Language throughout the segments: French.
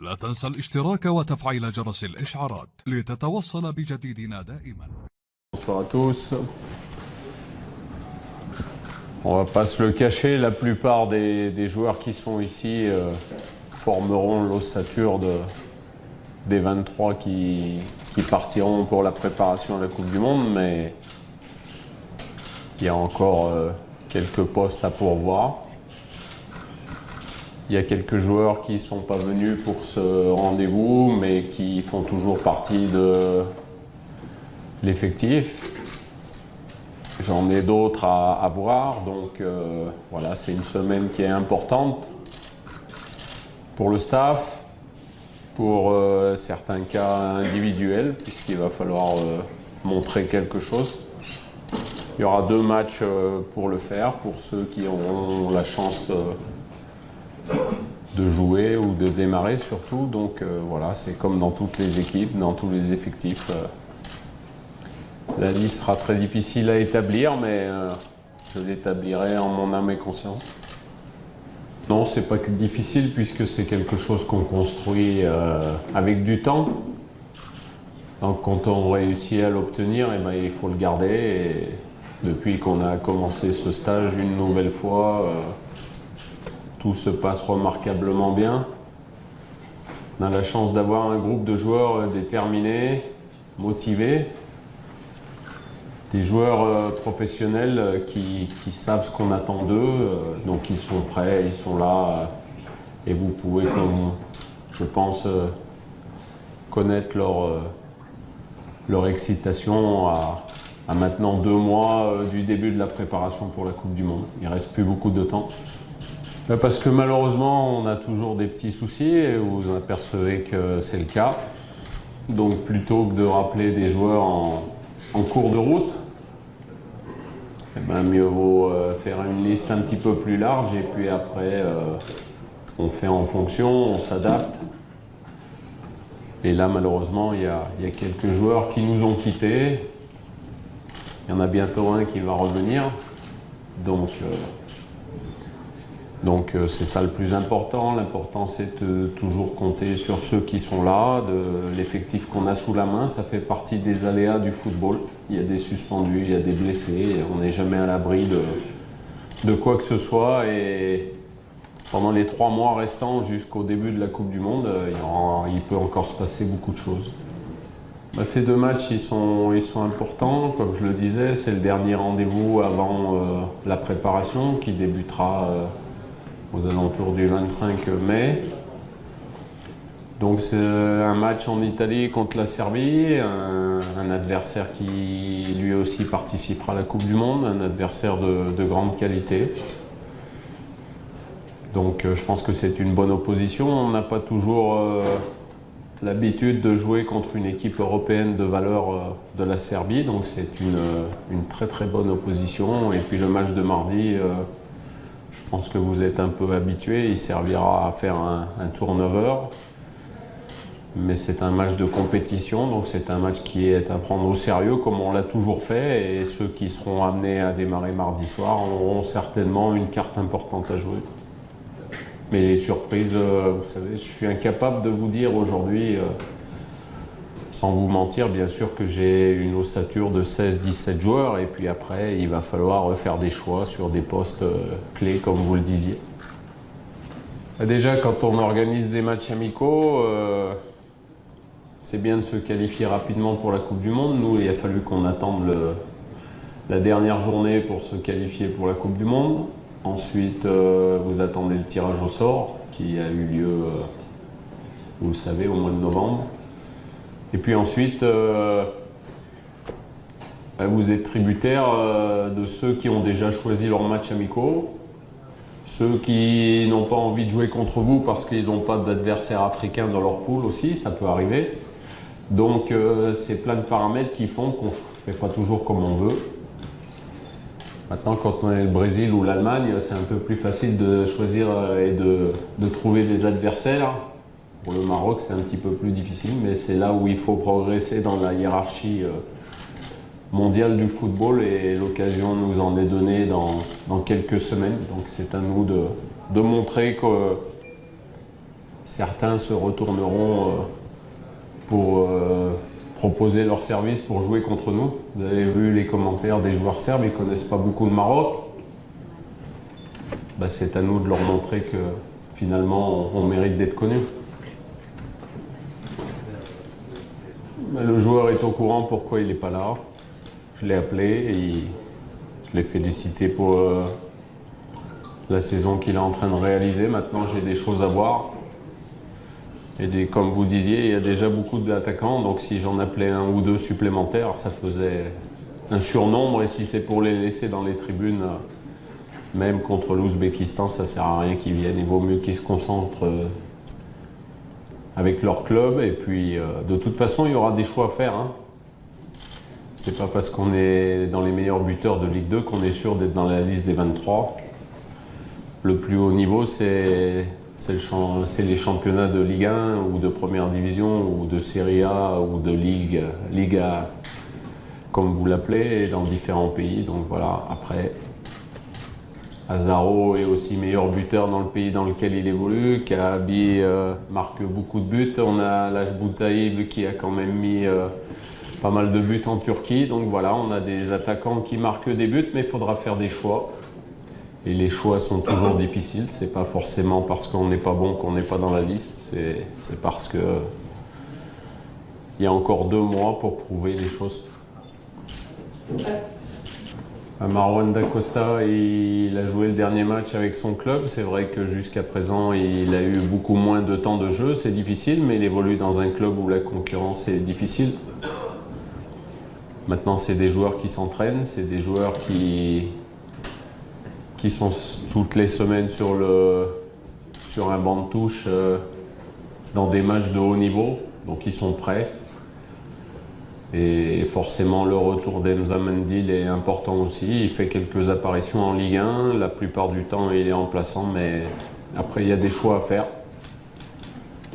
لا تنسى الاشتراك وتفعيل جرس الإشعارات لتتوصل بجديدنا دائما. Bonsoir à tous. On va pas se le cacher, la plupart des joueurs qui sont ici formeront l'ossature des 23 qui partiront pour la préparation à la Coupe du Monde, mais il y a encore quelques postes à pourvoir. Il y a quelques joueurs qui ne sont pas venus pour ce rendez-vous, mais qui font toujours partie de l'effectif. J'en ai d'autres à voir, donc voilà, c'est une semaine qui est importante pour le staff, pour certains cas individuels, puisqu'il va falloir montrer quelque chose. Il y aura 2 matchs pour le faire, pour ceux qui auront la chance de jouer ou de démarrer surtout. Donc voilà, c'est comme dans toutes les équipes, dans tous les effectifs. La liste sera très difficile à établir, mais je l'établirai en mon âme et conscience. Non, c'est pas que difficile puisque c'est quelque chose qu'on construit avec du temps. Donc quand on réussit à l'obtenir, eh ben, il faut le garder. Et depuis qu'on a commencé ce stage une nouvelle fois, tout se passe remarquablement bien. On a la chance d'avoir un groupe de joueurs déterminés, motivés. Des joueurs professionnels qui savent ce qu'on attend d'eux, donc ils sont prêts, ils sont là, et vous pouvez, je pense, connaître leur excitation à maintenant 2 mois du début de la préparation pour la Coupe du Monde. Il ne reste plus beaucoup de temps. Parce que malheureusement, on a toujours des petits soucis, et vous apercevez que c'est le cas. Donc plutôt que de rappeler des joueurs en cours de route, eh ben, mieux vaut faire une liste un petit peu plus large et puis après on fait en fonction, on s'adapte. Et là malheureusement il y a quelques joueurs qui nous ont quittés. Il y en a bientôt un qui va revenir. Donc c'est ça le plus important. L'important c'est de toujours compter sur ceux qui sont là, de l'effectif qu'on a sous la main. Ça fait partie des aléas du football. Il y a des suspendus, il y a des blessés. On n'est jamais à l'abri de quoi que ce soit. Et pendant les 3 mois restants jusqu'au début de la Coupe du Monde, il peut encore se passer beaucoup de choses. Ces 2 matchs ils sont importants. Comme je le disais, c'est le dernier rendez-vous avant la préparation qui débutera aux alentours du 25 mai. Donc c'est un match en Italie contre la Serbie, un adversaire qui lui aussi participera à la Coupe du Monde, un adversaire de grande qualité. Donc je pense que c'est une bonne opposition. On n'a pas toujours l'habitude de jouer contre une équipe européenne de valeur de la Serbie, donc c'est une très très bonne opposition. Et puis le match de mardi, je pense que vous êtes un peu habitués, il servira à faire un turnover. Mais c'est un match de compétition, donc c'est un match qui est à prendre au sérieux comme on l'a toujours fait. Et ceux qui seront amenés à démarrer mardi soir auront certainement une carte importante à jouer. Mais les surprises, vous savez, je suis incapable de vous dire aujourd'hui, sans vous mentir, bien sûr que j'ai une ossature de 16-17 joueurs. Et puis après, il va falloir faire des choix sur des postes clés, comme vous le disiez. Déjà, quand on organise des matchs amicaux, c'est bien de se qualifier rapidement pour la Coupe du Monde. Nous, il a fallu qu'on attende la dernière journée pour se qualifier pour la Coupe du Monde. Ensuite, vous attendez le tirage au sort qui a eu lieu, vous le savez, au mois de novembre. Et puis ensuite, vous êtes tributaire de ceux qui ont déjà choisi leurs matchs amicaux, ceux qui n'ont pas envie de jouer contre vous parce qu'ils n'ont pas d'adversaire africain dans leur poule aussi, ça peut arriver. Donc c'est plein de paramètres qui font qu'on ne fait pas toujours comme on veut. Maintenant, quand on est le Brésil ou l'Allemagne, c'est un peu plus facile de choisir et de trouver des adversaires. Pour le Maroc, c'est un petit peu plus difficile, mais c'est là où il faut progresser dans la hiérarchie mondiale du football, et l'occasion nous en est donnée dans quelques semaines. Donc c'est à nous de montrer que certains se retourneront pour proposer leurs services pour jouer contre nous. Vous avez vu les commentaires des joueurs serbes, ils ne connaissent pas beaucoup le Maroc. Bah, c'est à nous de leur montrer que finalement on mérite d'être connus. Le joueur est au courant pourquoi il n'est pas là. Je l'ai appelé et je l'ai félicité pour la saison qu'il est en train de réaliser. Maintenant, j'ai des choses à voir. Et comme vous disiez, il y a déjà beaucoup d'attaquants, donc si j'en appelais un ou deux supplémentaires, ça faisait un surnombre. Et si c'est pour les laisser dans les tribunes, même contre l'Ouzbékistan, ça ne sert à rien qu'ils viennent. Il vaut mieux qu'ils se concentrent avec leur club. Et puis, de toute façon, il y aura des choix à faire. Hein. C'est pas parce qu'on est dans les meilleurs buteurs de Ligue 2 qu'on est sûr d'être dans la liste des 23. Le plus haut niveau, c'est les championnats de Ligue 1 ou de Première Division ou de Serie A ou de Liga, comme vous l'appelez, dans différents pays. Donc voilà, après, Azaro est aussi meilleur buteur dans le pays dans lequel il évolue. Kahabi marque beaucoup de buts. On a Laj Boutaïb qui a quand même mis pas mal de buts en Turquie. Donc voilà, on a des attaquants qui marquent des buts, mais il faudra faire des choix. Et les choix sont toujours difficiles. C'est pas forcément parce qu'on n'est pas bon qu'on n'est pas dans la liste. C'est parce que il y a encore 2 mois pour prouver les choses. Marwan Dacosta, il a joué le dernier match avec son club. C'est vrai que jusqu'à présent, il a eu beaucoup moins de temps de jeu. C'est difficile, mais il évolue dans un club où la concurrence est difficile. Maintenant, c'est des joueurs qui s'entraînent, c'est des joueurs qui sont toutes les semaines sur un banc de touche dans des matchs de haut niveau, donc ils sont prêts. Et forcément, le retour d'Emza Mendil est important aussi. Il fait quelques apparitions en Ligue 1, la plupart du temps il est remplaçant, mais après il y a des choix à faire.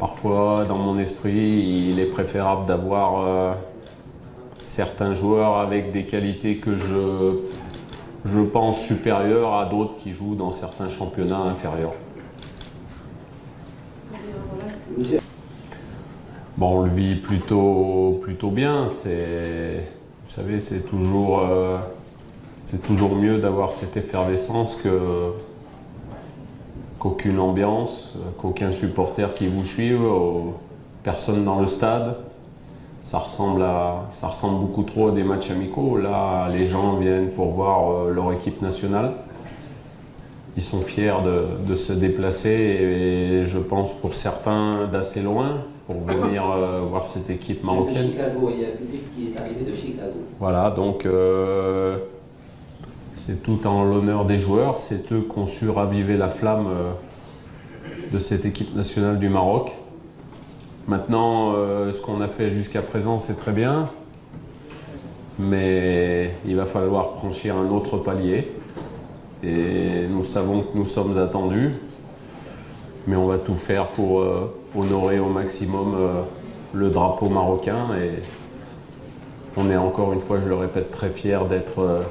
Parfois, dans mon esprit, il est préférable d'avoir certains joueurs avec des qualités que je pense supérieures à d'autres qui jouent dans certains championnats inférieurs. Bon, on le vit plutôt bien. Vous savez, c'est toujours mieux d'avoir cette effervescence qu'aucune ambiance, qu'aucun supporter qui vous suive, personne dans le stade. Ça ressemble beaucoup trop à des matchs amicaux. Là, les gens viennent pour voir leur équipe nationale. Ils sont fiers de se déplacer et je pense pour certains d'assez loin pour venir voir cette équipe marocaine. De Chicago, il y a un public qui est arrivé de Chicago. Voilà, donc c'est tout en l'honneur des joueurs. C'est eux qui ont su raviver la flamme de cette équipe nationale du Maroc. Maintenant, ce qu'on a fait jusqu'à présent, c'est très bien, mais il va falloir franchir un autre palier. Et nous savons que nous sommes attendus, mais on va tout faire pour honorer au maximum le drapeau marocain. Et on est encore une fois, je le répète, très fiers d'être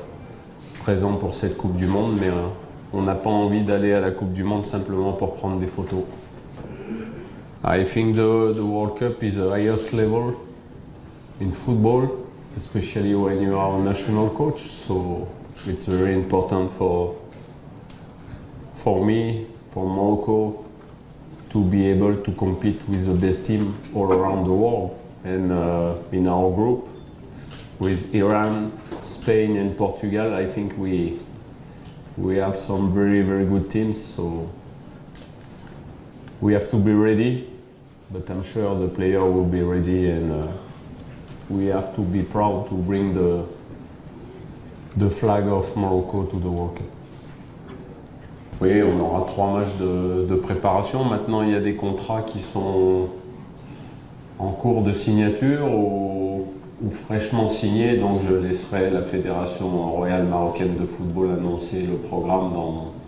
présents pour cette Coupe du Monde, mais on n'a pas envie d'aller à la Coupe du Monde simplement pour prendre des photos. I think the World Cup is the highest level in football, especially when you are a national coach. So it's very important for me, for Morocco, to be able to compete with the best team all around the world. And in our group, with Iran, Spain, and Portugal, I think we have some very, very good teams. So we have to be ready. But I'm sure the player will be ready, and we have to be proud to bring the flag of Morocco to the World Cup. Oui, on aura 3 matchs de préparation. Maintenant, il y a des contrats qui sont en cours de signature ou fraîchement signés, donc je laisserai la Fédération royale marocaine de football annoncer le programme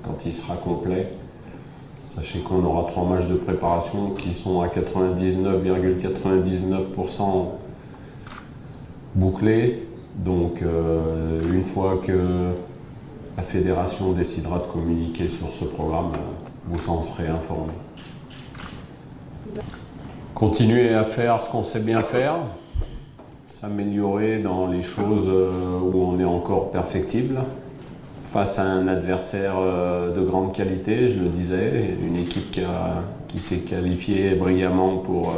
quand il sera complet. Sachez qu'on aura 3 matchs de préparation qui sont à 99,99% bouclés. Donc une fois que la fédération décidera de communiquer sur ce programme, vous en serez informés. Continuer à faire ce qu'on sait bien faire, s'améliorer dans les choses où on est encore perfectible. Face à un adversaire de grande qualité, je le disais, une équipe qui s'est qualifiée brillamment pour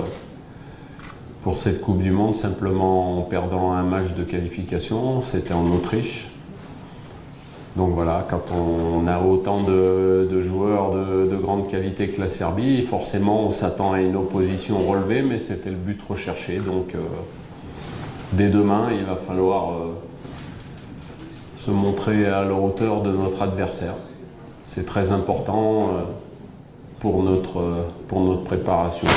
cette Coupe du Monde, simplement en perdant un match de qualification, c'était en Autriche. Donc voilà, quand on a autant de joueurs de grande qualité que la Serbie, forcément on s'attend à une opposition relevée, mais c'était le but recherché. Donc dès demain, il va falloir se montrer à la hauteur de notre adversaire. C'est très important pour notre préparation.